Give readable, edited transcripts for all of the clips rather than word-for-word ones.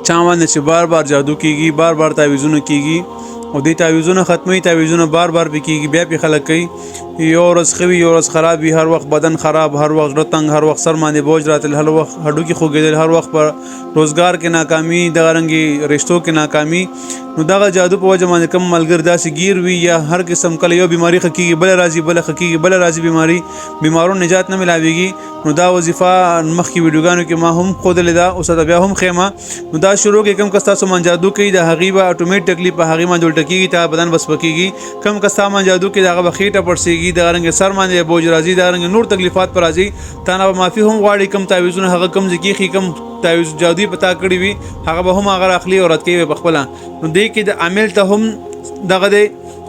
چا باندې چې بار بار جادو کیږي بار بار تعویذونه کیږي او دې تعویذونه ختمي تعویذونه بار بار کیږي بیا په خلک کوي یو ورځ خوي یو ورځ خراب وي هر وخت بدن خراب هر وخت زړه تنګ هر وخت سر باندې بوج راتل هر وخت هډو کې خوګېدل هر وخت پر روزګار کې ناکامي د رنګي رشتو کې ناکامي نو دغه جادو په وجه باندې کم ملګر داسې گیر وي یا هر قسم کله یو بیماری خکېږي بل راځي بل خکېږي بل راځي بیمارو نجات نه ملاويږي نو دا وظیفه مخکې ویډیوګانو کې ما هم خودلې دا اوس دا بیا هم خېمه نو دا شروع کې کم کستا سو من جادو کوي د هغې به اتوماتیکلی په هغې باندې الټکیږي تا بدن بس پکېږي کم کستا من جادو کې دغه بخېټه پړسېږي د رنګ سر باندې بوج راځي د رنګ نور تکلیفات پر راځي تا نه معافي هم غواړي کم تعویذونه هغه کم ځکه کم تعویذ جادوی پتا کړی وي هغه به هم هغه اخلي او رد کوي په خپل نو دې کې د عامل ته هم دغه د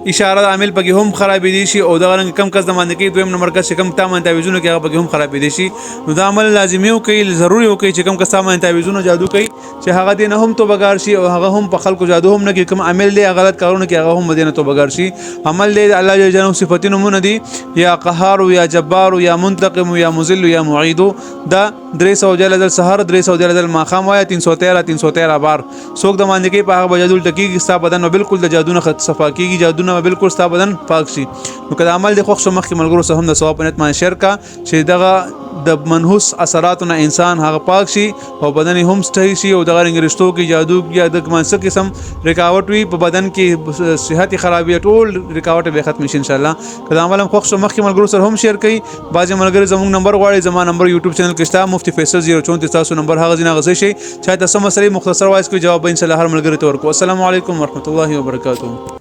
اشاره عامل پکې هم خرابې دي شي او دا رنګ کم کس د باندې کې دویم نمبر کس کم تا باندې تعویذونه کې هغه پکې هم خرابې دي شي نو دا عمل لازمي او کوي ضروري او کوي چې کم کس تا باندې تعویذونه جادو کوي چې هغه دې نه هم تو بګار شي او هغه هم په خلکو جادو هم نه کوي کوم عامل دی غلط کارونه کوي هغه هم مدینه تو بګار شي عمل دی الله جل جلاله صفاتونه مون دي یا قهار یا جبار یا منتقم یا مذل یا معید دا 300 جلد السحر 300 جلد الماخام وایا 313 313 بار څوک د باندې کې په هغه بجادل ټکیږي ستا بدن بالکل د جادو نه خط صفا کیږي جادو نه بالکل ستا بدن پاک شي نو کله عمل د خوښ مخکې ملګرو سره هم د ثواب نیت باندې شیر کا چې دغه د منحوس اثراتونه انسان هغه پاک شي او بدن هم ستای شي او دغه رنګ رشتو کې جادو یا د منځ قسم رکاوټ وي په بدن کې صحت خرابي ټول رکاوټ به ختم شي ان شاء الله کله عمل خوښ مخکې ملګرو سره هم شیر کړئ بعض ملګري زموږ نمبر غواړي زما نمبر یوټیوب چینل کې شته مفتی فیصل 034 تاسو نمبر هغه ځینې غوښتي شي چې تاسو مسلې مختصر وایس کوي جواب ان شاء الله هر ملګری ته ورکو السلام علیکم ورحمت الله وبرکاتہ